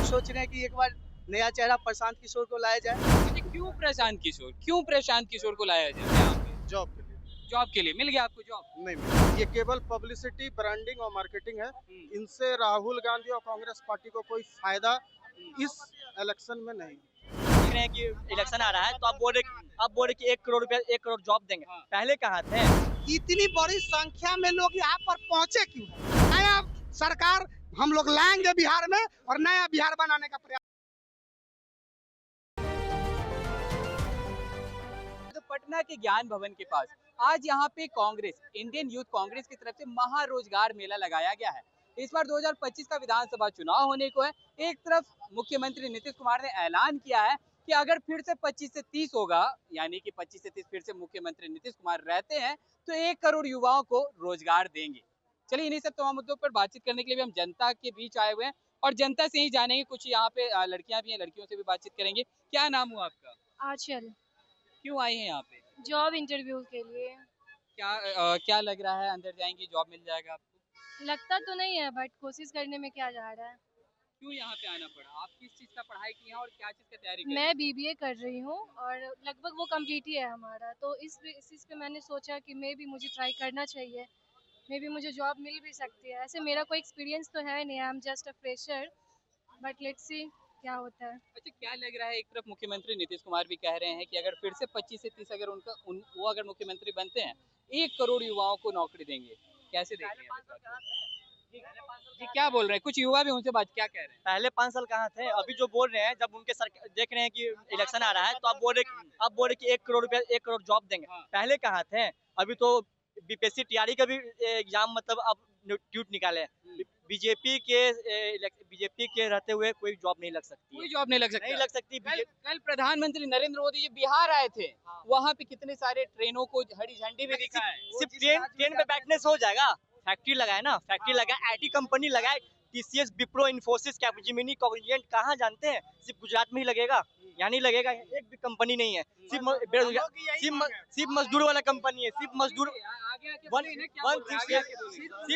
सोच रहे हैं कि एक बार नया चेहरा प्रशांत किशोर को लाया जाए। अच्छा, क्यों प्रशांत किशोर को लाया जाए यहाँ पे? जॉब के लिए जॉब के लिए मिल गया आपको जॉब? नहीं मिला। ये केवल पब्लिसिटी, ब्रांडिंग और मार्केटिंग है। इनसे राहुल गांधी और कांग्रेस पार्टी को कोई फायदा इस इलेक्शन में नहीं। देख रहे हैं कि इलेक्शन आ रहा है तो आप बोल रहे कि 1 करोड़ रुपया 1 करोड़ जॉब देंगे। पहले कहाँ थे? इतनी बड़ी संख्या में लोग यहाँ पर पहुंचे क्यों? नया सरकार हम लोग लाएंगे बिहार में और नया बिहार बनाने का प्रयास। तो पटना के ज्ञान भवन के पास आज यहाँ पे कांग्रेस, इंडियन यूथ कांग्रेस की तरफ से महारोजगार मेला लगाया गया है। इस बार 2025 का विधानसभा चुनाव होने को है। एक तरफ मुख्यमंत्री नीतीश कुमार ने ऐलान किया है कि अगर फिर से 25 से 30 होगा, यानी कि 25 से 30 फिर से मुख्यमंत्री नीतीश कुमार रहते हैं तो 1 करोड़ युवाओं को रोजगार देंगे। चलिए, इन्हीं सब तमाम मुद्दों पर बातचीत करने के लिए भी हम जनता के बीच आए हुए हैं और जनता से ही जानेंगे। कुछ यहाँ पे लड़कियां भी हैं, लड़कियों से भी बातचीत करेंगे। क्या नाम हुआ आपका? आंचल। क्यों आई हैं यहाँ पे? जॉब इंटरव्यू के लिए। क्या लग रहा है, अंदर जाएंगे जॉब मिल जाएगा आपको? लगता तो नहीं है बट कोशिश करने में क्या जा रहा है। क्यों यहाँ पे आना पड़ा? आप किस चीज का पढ़ाई की हैं और क्या चीज का तैयारी कर रही मैं हैं? बीबीए कर रही हूँ और लगभग वो कंप्लीट ही है हमारा, तो इस चीज़ पे मैंने सोचा कि मे भी मुझे ट्राई करना चाहिए, मे भी मुझे जॉब मिल भी सकती है। ऐसे मेरा कोई एक्सपीरियंस तो है नहीं, I am just a fresher, but let's see क्या होता है। अच्छा, क्या लग रहा है, एक तरफ मुख्यमंत्री नीतीश कुमार भी कह रहे हैं कि अगर फिर से 25 से 30 अगर वो अगर मुख्यमंत्री बनते हैं 1 करोड़ युवाओं को नौकरी देंगे। कैसे देख रहे हैं इस बात को? जी, क्या बोल रहे हैं? कुछ युवा भी उनसे बात, क्या कह रहे हैं? पहले 5 साल कहाँ थे? अभी जो बोल रहे हैं, जब उनके सरकार देख रहे हैं कि इलेक्शन आ रहा है तो आप बोल रहे कि 1 करोड़ रुपया 1 करोड़ जॉब देंगे। हाँ। पहले कहाँ थे? अभी तो बीपीएससी टीआरई का भी एग्जाम मतलब अब ट्यूट निकाले हैं। बीजेपी के रहते हुए कोई जॉब नहीं लग सकती कोई है। जॉब नहीं लग सकती? नहीं लग सकती। कल प्रधानमंत्री नरेंद्र मोदी जी बिहार आए थे, वहाँ पे कितने सारे ट्रेनों को हरी झंडी भी दिखाया है। सिर्फ ट्रेन पे बैठने से हो जाएगा? फैक्ट्री लगाए ना, फैक्ट्री लगाए, आईटी कंपनी लगाए, TCS, Wipro, Infosys, Capgemini, Cognizant कहाँ जानते हैं? सिर्फ गुजरात में ही लगेगा, यहाँ नहीं लगेगा। एक भी कंपनी नहीं है, सिर्फ मजदूर वाला कंपनी है, सिर्फ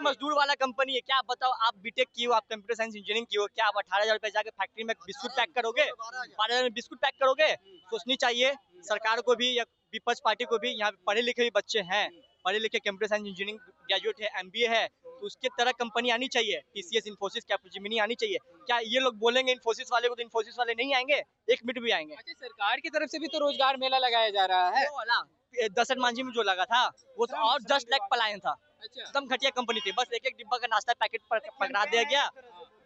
मजदूर वाला कंपनी है। क्या आप बताओ, आप बीटेक किए हो, आप कंप्यूटर साइंस इंजीनियरिंग किए हो, क्या आप 18,000 रुपए जाके फैक्ट्री में बिस्कुट पैक करोगे? 12,000 में बिस्कुट पैक करोगे? सोचनी चाहिए सरकार को भी या विपक्ष पार्टी को भी। यहाँ पढ़े लिखे भी बच्चे हैं, पढ़े लिखे कंप्यूटर साइंस इंजीनियरिंग ग्रेजुएट है, एमबीए है, तो उसके तरह कंपनी आनी चाहिए। टीसीएस, इन्फोसिस, कैपजेमिनी आनी चाहिए। क्या ये लोग बोलेंगे इन्फोसिस वाले को तो इन्फोसिस वाले नहीं आएंगे? 1 मिनट भी आएंगे? अच्छा, सरकार की तरफ से भी तो रोजगार मेला लगाया जा रहा है। वो वाला दशरथ मांझी में जो लगा था वो तो और जस्ट लाइक पलायन था। अच्छा, एकदम घटिया कंपनी थी, बस एक डिब्बा का नाश्ता पैकेट पकड़ा दिया गया।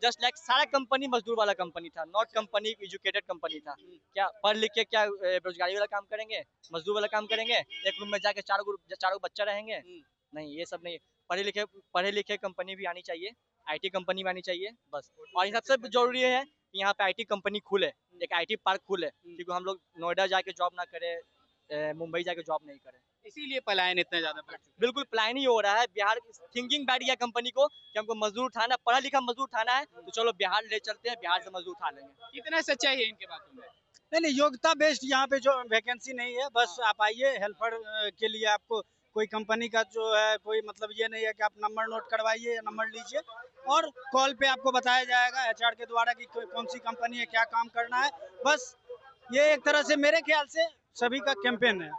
जस्ट लाइक सारा कंपनी मजदूर वाला कंपनी था, नॉट कंपनी एजुकेटेड कंपनी था। क्या पढ़ लिख के क्या बेरोजगारी वाला काम करेंगे, मजदूर वाला काम करेंगे? एक रूम में जाके चारों बच्चा रहेंगे? नहीं, ये सब नहीं। पढ़े लिखे कंपनी भी आनी चाहिए, आईटी कंपनी भी आनी चाहिए बस। और सबसे जरूरी है कि यहाँ पे आईटी कंपनी खुले, एक आईटी पार्क खुले, क्योंकि हम लोग नोएडा जाके जॉब ना करें, मुंबई जाके जॉब नहीं करें। इसीलिए पलायन इतना ज्यादा बढ़ चुका बिल्कुल प्लान ही हो रहा है। बिहार थिंकिंग बैठ गया कंपनी को कि हमको मजदूर उठाना, पढ़ा लिखा मजदूर उठाना है, तो चलो बिहार ले चलते हैं, बिहार से मजदूर उठा लेंगे। है। कितना सच्चाई है इनके बातों में? नहीं, योग्यता बेस्ड यहाँ पे जो वैकेंसी नहीं है, बस आप आइए हेल्पर के लिए। आपको कोई कंपनी का जो है कोई मतलब ये नहीं है कि आप नंबर नोट करवाइए या नंबर लीजिए और कॉल पे आपको बताया जाएगा एचआर के द्वारा कि कौन सी कंपनी है, क्या काम करना है। बस ये एक तरह से मेरे ख्याल से सभी का कैंपेन है,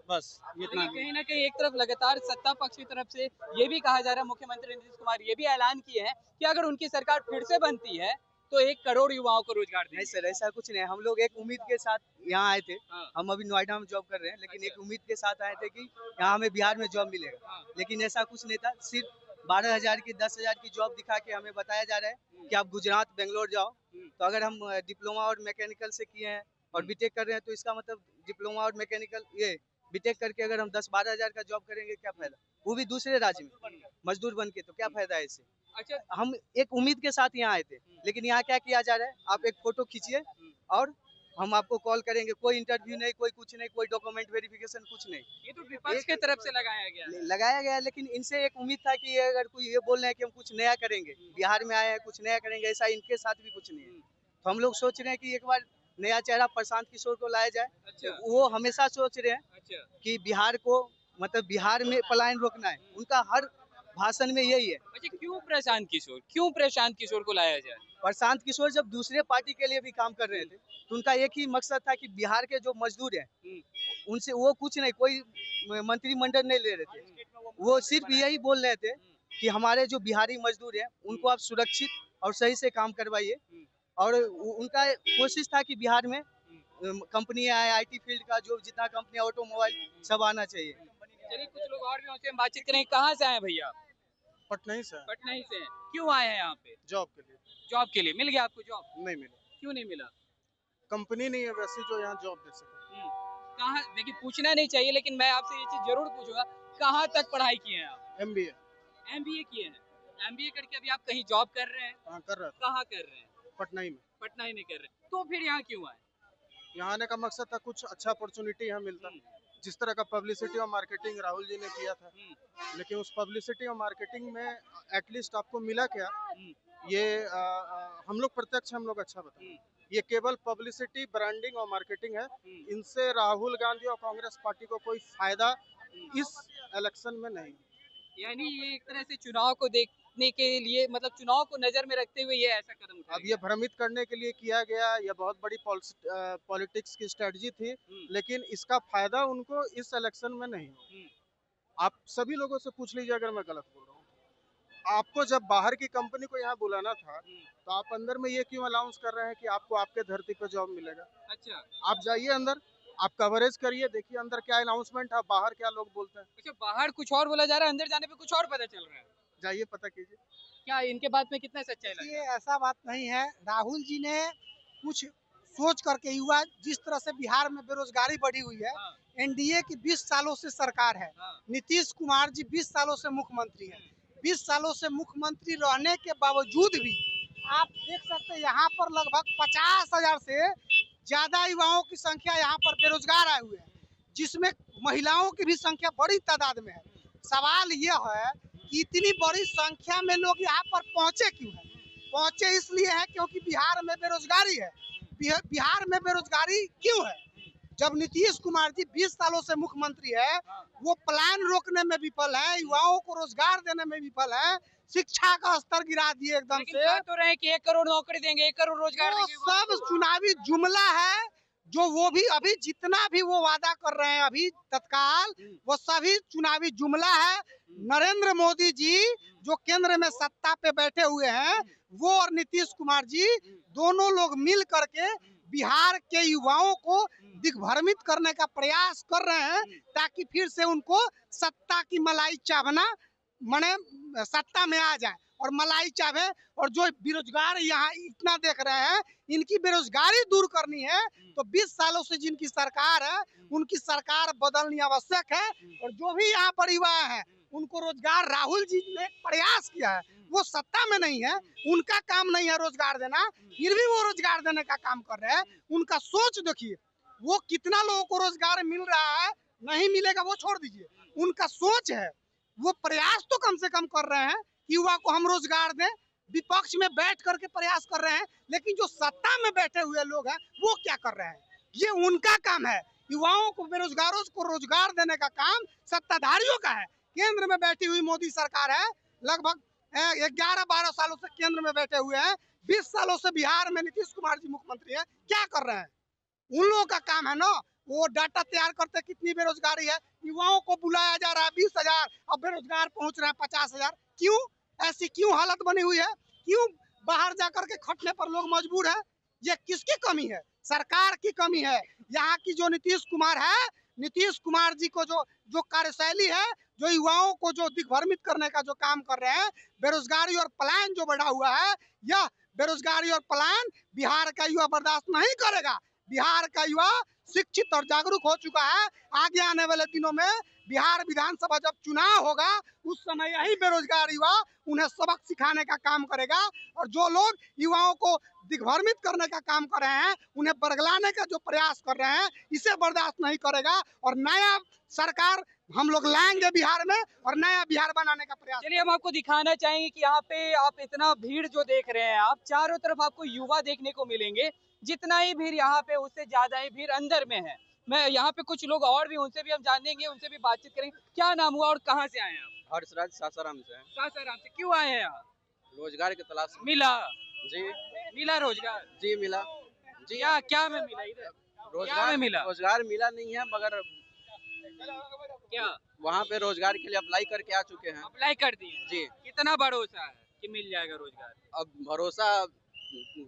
बस इतना। लेकिन कहीं ना कहीं एक तरफ लगातार सत्ता पक्ष की तरफ से ये भी कहा जा रहा है, मुख्यमंत्री नीतीश कुमार ये भी ऐलान किए हैं कि अगर उनकी सरकार फिर से बनती है तो 1 करोड़ युवाओं को रोजगार नहीं देंगे। सर, ऐसा कुछ नहीं। हम लोग एक उम्मीद के साथ यहाँ आए थे। हाँ। हम अभी नोएडा में जॉब कर रहे हैं, लेकिन अच्छा। एक उम्मीद के साथ आए थे कि यहाँ हमें बिहार में जॉब मिलेगा। हाँ। लेकिन ऐसा कुछ नहीं था। सिर्फ 12,000 की 10,000 की जॉब दिखा के हमें बताया जा रहा है कि आप गुजरात, बेंगलोर जाओ। तो अगर हम डिप्लोमा और मैकेनिकल से किए हैं और बीटेक कर रहे हैं, तो इसका मतलब डिप्लोमा और मैकेनिकल ये बीटेक करके अगर हम 10-12,000 का जॉब करेंगे, क्या फायदा? वो भी दूसरे राज्य में मजदूर बन के, तो क्या फायदा है इससे? अच्छा, हम एक उम्मीद के साथ यहाँ आए थे, लेकिन यहाँ क्या किया जा रहा है? आप एक फोटो खींचिए और हम आपको कॉल करेंगे। कोई इंटरव्यू नहीं, कोई कुछ नहीं, कोई डॉक्यूमेंट वेरिफिकेशन कुछ नहीं। ये तो विपक्ष की तरफ से लगाया गया है। लगाया गया है, लेकिन इनसे एक उम्मीद था कि ये अगर कोई ये बोल रहे हैं कि हम कुछ नया करेंगे, बिहार में आए हैं कुछ नया करेंगे, ऐसा इनके साथ भी कुछ नहीं है। तो हम लोग सोच रहे हैं कि एक बार नया चेहरा प्रशांत किशोर को लाया जाए। अच्छा, वो हमेशा सोच रहे हैं अच्छा, कि बिहार को मतलब बिहार में पलायन रोकना है। उनका हर भाषण में यही है। अच्छा, क्यों प्रशांत किशोर को लाया जाए? प्रशांत किशोर जब दूसरे पार्टी के लिए भी काम कर रहे थे तो उनका एक ही मकसद था कि बिहार के जो मजदूर हैं उनसे वो कुछ नहीं, कोई मंत्रिमंडल नहीं ले रहे थे, वो सिर्फ यही बोल रहे थे कि हमारे जो बिहारी मजदूर हैं उनको आप सुरक्षित और सही से काम करवाइए। और उनका कोशिश था कि बिहार में कंपनी आए, आईटी फील्ड का जो जितना कंपनी ऑटोमोबाइल सब आना चाहिए। चलिए, कुछ लोग और भी उनसे हम बातचीत करेंगे। कहाँ से आए भैया? पटना ही से है। पटना ही से हैं। क्यों आए हैं यहाँ पे? जॉब के लिए। जॉब के लिए। मिल गया आपको जॉब? नहीं मिला, क्यों नहीं मिला? कंपनी नहीं है वैसे जो यहाँ जॉब दे सके। कहाँ, देखिए पूछना नहीं चाहिए लेकिन मैं आपसे ये चीज जरूर पूछूंगा, कहाँ तक पढ़ाई किए हैं आप? MBA। MBA किए हैं। MBA करके अभी आप कहीं जॉब कर रहे हैं? हाँ कर रहा था, कहाँ कर रहे हैं? पटना ही में। पटना ही में कर रहे हैं। तो फिर यहाँ क्यों आए? यहाँ आने का मकसद था कुछ अच्छा अपॉर्चुनिटी यहाँ मिलता, जिस तरह का पब्लिसिटी और मार्केटिंग राहुल जी ने किया था, लेकिन उस पब्लिसिटी और मार्केटिंग में एटलीस्ट आपको मिला क्या, ये हम लोग प्रत्यक्ष हम लोग अच्छा बताएं। ये केवल पब्लिसिटी, ब्रांडिंग और मार्केटिंग है। इनसे राहुल गांधी और कांग्रेस पार्टी को कोई फायदा इस इलेक्शन में नहीं। यानी ये एक तरह से चुनाव को देखने के लिए, मतलब चुनाव को नजर में रखते हुए ये ऐसा कदम उठाया अब ये भ्रमित करने के लिए किया गया, ये बहुत बड़ी पॉलिटिक्स की स्ट्रेटजी थी, लेकिन इसका फायदा उनको इस इलेक्शन में नहीं हो। आप सभी लोगों से पूछ लीजिए अगर मैं गलत बोल रहा हूँ। आपको जब बाहर की कंपनी को यहाँ बुलाना था तो आप अंदर में ये क्यों अनाउंस कर रहे हैं कि आपको आपके धरती पर जॉब मिलेगा? अच्छा, आप जाइए अंदर, आप कवरेज करिए, देखिए अंदर क्या अनाउंसमेंट है, बाहर क्या लोग बोलते हैं। अच्छा, बाहर कुछ और बोला जा रहा है, अंदर जाने पे कुछ और पता चल रहा है। जाइए पता कीजिए। क्या इनके बात में कितना सच्चाई लगा? ये ऐसा बात नहीं है। राहुल जी ने कुछ सोच करके, युवा जिस तरह से बिहार में बेरोजगारी बढ़ी हुई है, एनडीए की 20 सालों से सरकार है, नीतीश कुमार जी 20 सालों से मुख्यमंत्री है, 20 सालों से मुख्यमंत्री रहने के बावजूद भी आप देख सकते हैं यहाँ पर लगभग 50,000 से ज्यादा युवाओं की संख्या यहाँ पर बेरोजगार आए हुए हैं, जिसमें महिलाओं की भी संख्या बड़ी तादाद में है। सवाल ये है कि इतनी बड़ी संख्या में लोग यहाँ पर पहुँचे क्यों है? पहुँचे इसलिए है क्योंकि बिहार में बेरोजगारी है। बिहार में बेरोजगारी क्यों है? जब नीतीश कुमार जी 20 सालों से मुख्यमंत्री है, वो प्लान रोकने में विफल है, युवाओं को रोजगार देने में विफल है, शिक्षा का स्तर गिरा दिए एकदम से। कह तो रहे हैं कि 1 करोड़ नौकरी देंगे, 1 करोड़ रोजगार देंगे। सब चुनावी जुमला है, जो वो भी अभी जितना भी वो वादा कर रहे हैं अभी तत्काल, वो सभी चुनावी जुमला है। नरेंद्र मोदी जी जो केंद्र में सत्ता पे बैठे हुए हैं, वो और नीतीश कुमार जी दोनों लोग मिल करके बिहार के युवाओं को दिग्भ्रमित करने का प्रयास कर रहे हैं, ताकि फिर से उनको सत्ता की मलाई चावना, मने सत्ता में आ जाए और मलाई चावे। और जो बेरोजगार यहाँ इतना देख रहे हैं, इनकी बेरोजगारी दूर करनी है तो 20 सालों से जिनकी सरकार है, उनकी सरकार बदलनी आवश्यक है। और जो भी यहाँ पर युवा है, उनको रोजगार राहुल जी ने प्रयास किया है, वो सत्ता में नहीं है, उनका काम नहीं है रोजगार देना, फिर भी वो रोजगार देने का काम कर रहे हैं। उनका सोच देखिए, वो कितना लोगों को रोजगार मिल रहा है, नहीं मिलेगा वो छोड़ दीजिए, उनका सोच है, वो प्रयास तो कम से कम कर रहे हैं कि युवा को हम रोजगार दें। विपक्ष में बैठ करके प्रयास कर रहे हैं, लेकिन जो सत्ता में बैठे हुए लोग हैं वो क्या कर रहे हैं? ये उनका काम है। युवाओं को, बेरोजगारों को रोजगार देने का काम सत्ताधारियों का है। केंद्र में बैठी हुई मोदी सरकार है, लगभग 11-12 सालों से केंद्र में बैठे हुए हैं, 20 सालों से बिहार में नीतीश कुमार जी मुख्यमंत्री है। क्या कर रहे हैं? उन लोगों का काम है ना, वो डाटा तैयार करते कितनी बेरोजगारी है। युवाओं को बुलाया जा रहा है 20,000, अब बेरोजगार पहुंच रहे हैं 50,000। क्यों? ऐसी क्यों हालत बनी हुई है? क्यों बाहर जाकर के खटने पर लोग मजबूर है? ये किसकी कमी है? सरकार की कमी है। यहाँ की जो नीतीश कुमार है, नीतीश कुमार जी को जो कार्यशैली है, जो युवाओं को जो दिग्भ्रमित करने का जो काम कर रहे हैं, बेरोजगारी और पलायन जो बढ़ा हुआ है, यह बेरोजगारी और पलायन बिहार का युवा बर्दाश्त नहीं करेगा। बिहार का युवा शिक्षित और जागरूक हो चुका है। आगे आने वाले दिनों में बिहार विधानसभा जब चुनाव होगा, उस समय यही बेरोजगार युवा उन्हें सबक सिखाने का काम करेगा। और जो लोग युवाओं को दिग्भ्रमित करने का काम कर रहे हैं, उन्हें बरगलाने का जो प्रयास कर रहे हैं, इसे बर्दाश्त नहीं करेगा। और नया सरकार हम लोग लाएंगे बिहार में, और नया बिहार बनाने का प्रयास। चलिए, हम आपको दिखाना चाहेंगे कि यहाँ पे आप इतना भीड़ जो देख रहे हैं, आप चारों तरफ आपको युवा देखने को मिलेंगे। जितना ही भीड़ यहाँ पे, उससे ज्यादा ही भीड़ अंदर में है। मैं यहाँ पे कुछ लोग और भी, उनसे भी हम जानेंगे, उनसे भी बातचीत करेंगे। क्या नाम हुआ और कहाँ से आए हैं आप? हर्षराज सासाराम से हैं। सासाराम से क्यों आए हैं यहाँ? रोजगार की तलाश में। मिला? जी मिला रोजगार? जी मिला जी। क्या में मिला इधर? क्या में मिला? रोजगार मिला नहीं है, मगर क्या वहाँ पे रोजगार के लिए अप्लाई करके आ चुके हैं। अप्लाई कर दिए? जी। कितना भरोसा है कि मिल जाएगा रोजगार? अब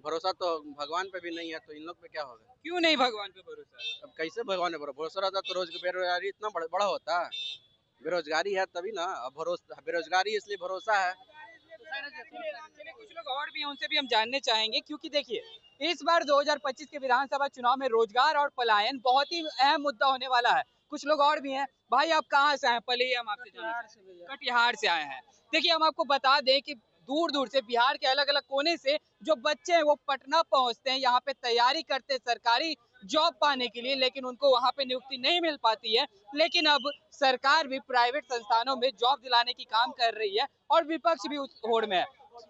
भरोसा तो भगवान पे भी नहीं है, तो इन लोग पे क्या होगा? क्यों नहीं भगवान पे भरोसा है? अब कैसे भगवान पे भरोसा रहता तो बेरोजगारी इतना बड़ा होता। बेरोजगारी है तभी ना, अब बेरोजगारी इसलिए भरोसा है। चलिए कुछ लोग और भी हैं, उनसे भी हम जानने चाहेंगे, क्योंकि देखिए इस बार 2025 के विधानसभा चुनाव में रोजगार और पलायन बहुत ही अहम मुद्दा होने वाला है। कुछ लोग और भी हैं। भाई आप कहाँ से आए? पहले ही हम आपसे कटिहार से आए हैं। देखिए हम आपको बता दें कि दूर दूर से बिहार के अलग अलग कोने से जो बच्चे हैं वो पटना पहुंचते हैं, यहाँ पे तैयारी करते हैं सरकारी जॉब पाने के लिए, लेकिन उनको वहाँ पे नियुक्ति नहीं मिल पाती है। लेकिन अब सरकार भी प्राइवेट संस्थानों में जॉब दिलाने की काम कर रही है और विपक्ष भी उस होड़ में है।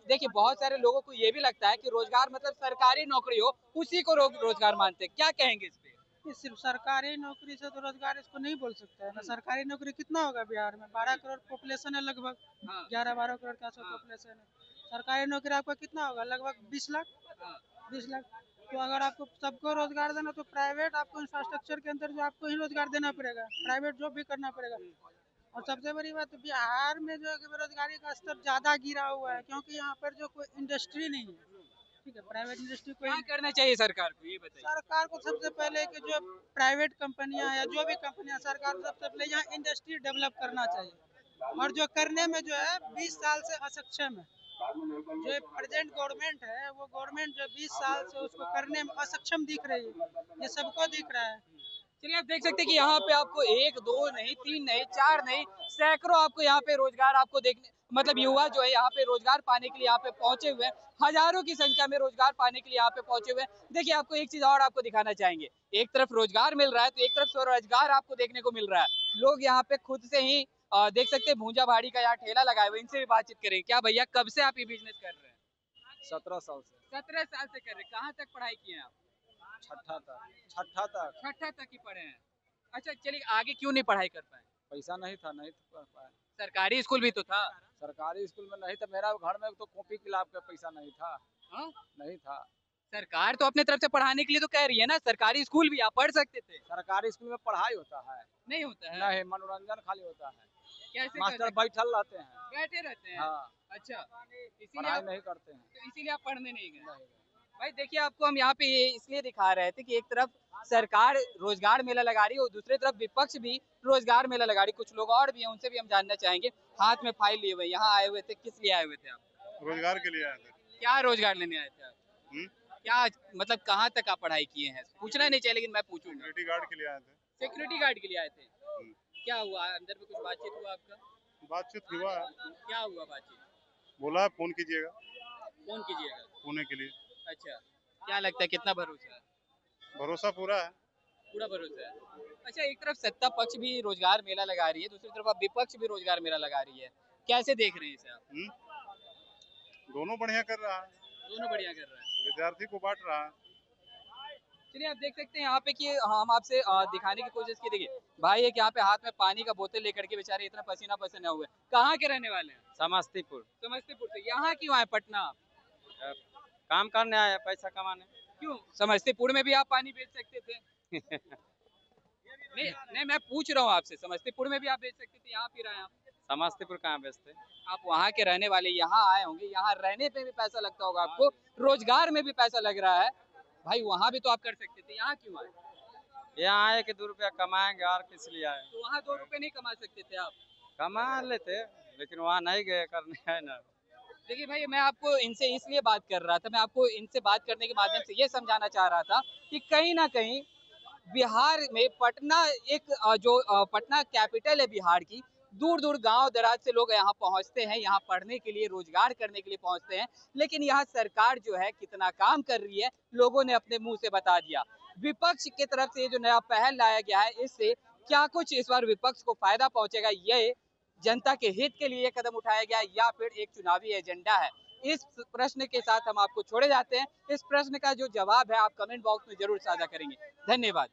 देखिए बहुत सारे लोगों को ये भी लगता है कि रोजगार मतलब सरकारी नौकरी हो, उसी को रोजगार मानते हैं। क्या कहेंगे इस पे? सिर्फ सरकारी नौकरी से तो रोजगार इसको नहीं बोल सकते है ना। सरकारी नौकरी कितना होगा बिहार में? 12 करोड़ पॉपुलेशन है लगभग। 11-12 करोड़ का पॉपुलेशन है। सरकारी नौकरी आपका कितना होगा? लगभग 20 लाख। 20 लाख। तो अगर आपको सबको रोजगार देना तो प्राइवेट आपको इंफ्रास्ट्रक्चर के अंदर जो आपको ही रोजगार देना पड़ेगा, प्राइवेट जॉब भी करना पड़ेगा। और सबसे बड़ी बात तो बिहार में जो है कि बेरोजगारी का स्तर ज्यादा गिरा हुआ है, क्योंकि यहाँ पर जो कोई इंडस्ट्री नहीं है। ठीक है, प्राइवेट इंडस्ट्री को क्या करना चाहिए सरकार को, ये बताइए। सरकार को सबसे पहले कि जो प्राइवेट कंपनियां या जो भी कंपनियां, सरकार को सबसे पहले यहाँ इंडस्ट्री डेवलप करना चाहिए। और जो करने में जो है 20 साल से असक्षम है। जो प्रेजेंट गवर्नमेंट है वो गवर्नमेंट जो 20 साल से उसको करने में असक्षम दिख रही है, ये सबको दिख रहा है। चलिए आप देख सकते हैं कि यहाँ पे आपको 1, 2 नहीं, 3 नहीं, 4 नहीं, सैकड़ों आपको यहाँ पे रोजगार आपको देखने मतलब युवा जो है यहाँ पे रोजगार पाने के लिए यहाँ पे पहुंचे हुए हैं। हजारों की संख्या में रोजगार पाने के लिए यहाँ पे पहुंचे हुए हैं। देखिए आपको एक चीज और आपको दिखाना चाहेंगे। एक तरफ रोजगार मिल रहा है तो एक तरफ स्वरोजगार आपको देखने को मिल रहा है। लोग यहाँ पे खुद से ही देख सकते हैं भूंजा भाड़ी का यहाँ ठेला लगाए हुए। इनसे भी बातचीत करें। क्या भैया कब से आप ये बिजनेस कर रहे हैं? 17 साल से। 17 साल से कर रहे हैं। कहाँ तक पढ़ाई किए हैं आप? छठा तक ही पढ़े हैं। अच्छा चलिए आगे क्यों नहीं पढ़ाई कर पाए? पैसा नहीं था, नहीं तो कर पाए। सरकारी स्कूल भी तो था। सरकारी स्कूल में नहीं था, मेरा घर में तो कॉपी किताब का पैसा नहीं था। नहीं था। सरकार तो अपने तरफ से पढ़ाने के लिए तो कह रही है ना, सरकारी स्कूल भी आप पढ़ सकते थे। सरकारी स्कूल में पढ़ाई होता है? नहीं होता है। नहीं, मनोरंजन खाली होता है। कैसे मास्टर बैठल रहते हैं। बैठे रहते हैं? हाँ। अच्छा इसीलिए पढ़ाई नहीं करते हैं। तो इसीलिए आप पढ़ने नहीं गए? भाई देखिए आपको हम यहाँ पे ये इसलिए दिखा रहे थे कि एक तरफ सरकार रोजगार मेला लगा रही है और दूसरी तरफ विपक्ष भी रोजगार मेला लगा रही। कुछ लोग और भी हैं, उनसे भी हम जानना चाहेंगे। हाथ में फाइल लिए हुए यहाँ आए हुए थे, किस लिए आए हुए थे आप? रोजगार के लिए आए थे। क्या रोजगार लेने आए थे आप? क्या मतलब कहाँ तक आप पढ़ाई किए हैं? पूछना नहीं चाहिए लेकिन मैं पूछूंगा। सिक्योरिटी गार्ड के लिए आए थे। सिक्योरिटी गार्ड के लिए आए थे? क्या हुआ अंदर में? कुछ बातचीत हुआ आपका? बातचीत हुआ है। क्या हुआ बातचीत? बोला फोन कीजिएगा। फोन कीजिएगा पुणे के लिए। अच्छा क्या लगता है कितना भरोसा है? भरोसा पूरा है। पूरा भरोसा है। अच्छा एक तरफ सत्ता पक्ष भी रोजगार मेला लगा रही है, दूसरी तरफ अब विपक्ष भी रोजगार मेला लगा रही है। कैसे देख रहे हैं इसे आप? दोनों बढ़िया कर रहा है। दोनों बढ़िया कर रहा है। विद्यार्थी को बांट रहा है। चलिए आप देख सकते हैं यहाँ पे कि हम आपसे दिखाने की कोशिश की। देखिए भाई एक यहाँ पे हाथ में पानी का बोतल लेकर के बेचारे इतना पसीना पसीना हुए। कहाँ के रहने वाले हैं? समस्तीपुर। समस्तीपुर से। यहाँ क्यों आए पटना? काम करने आया, पैसा कमाने। क्यों? समस्तीपुर में भी आप पानी बेच सकते थे। नहीं मैं पूछ रहा हूँ आपसे, समस्तीपुर में भी आप बेच सकते थे, यहाँ पी रहे हैं आप। समस्तीपुर कहाँ बेचते? आप वहाँ के रहने वाले, यहाँ आए होंगे, यहाँ रहने पे भी पैसा लगता होगा आपको, रोजगार में भी पैसा लग रहा है भाई, वहाँ भी तो आप कर सकते थे, यहाँ क्यों आए? यहाँ आए कि 2 रुपया कमाएंगे और किस लिए आए? तो वहाँ 2 रुपए नहीं कमा सकते थे आप? कमा लेते लेकिन वहाँ नहीं गए करने, है ना। देखिए भाई मैं आपको इनसे इसलिए बात कर रहा था, मैं आपको इनसे बात करने के माध्यम से ये समझाना चाह रहा था कि कहीं ना कहीं बिहार में पटना एक जो पटना कैपिटल है बिहार की, दूर दूर गांव दराज से लोग यहाँ पहुँचते हैं, यहाँ पढ़ने के लिए रोजगार करने के लिए पहुँचते हैं, लेकिन यहाँ सरकार जो है कितना काम कर रही है लोगों ने अपने मुंह से बता दिया। विपक्ष की तरफ से जो नया पहल लाया गया है, इससे क्या कुछ इस बार विपक्ष को फायदा पहुंचेगा, ये जनता के हित के लिए कदम उठाया गया या फिर एक चुनावी एजेंडा है? इस प्रश्न के साथ हम आपको छोड़े जाते हैं। इस प्रश्न का जो जवाब है आप कमेंट बॉक्स में जरूर साझा करेंगे। धन्यवाद।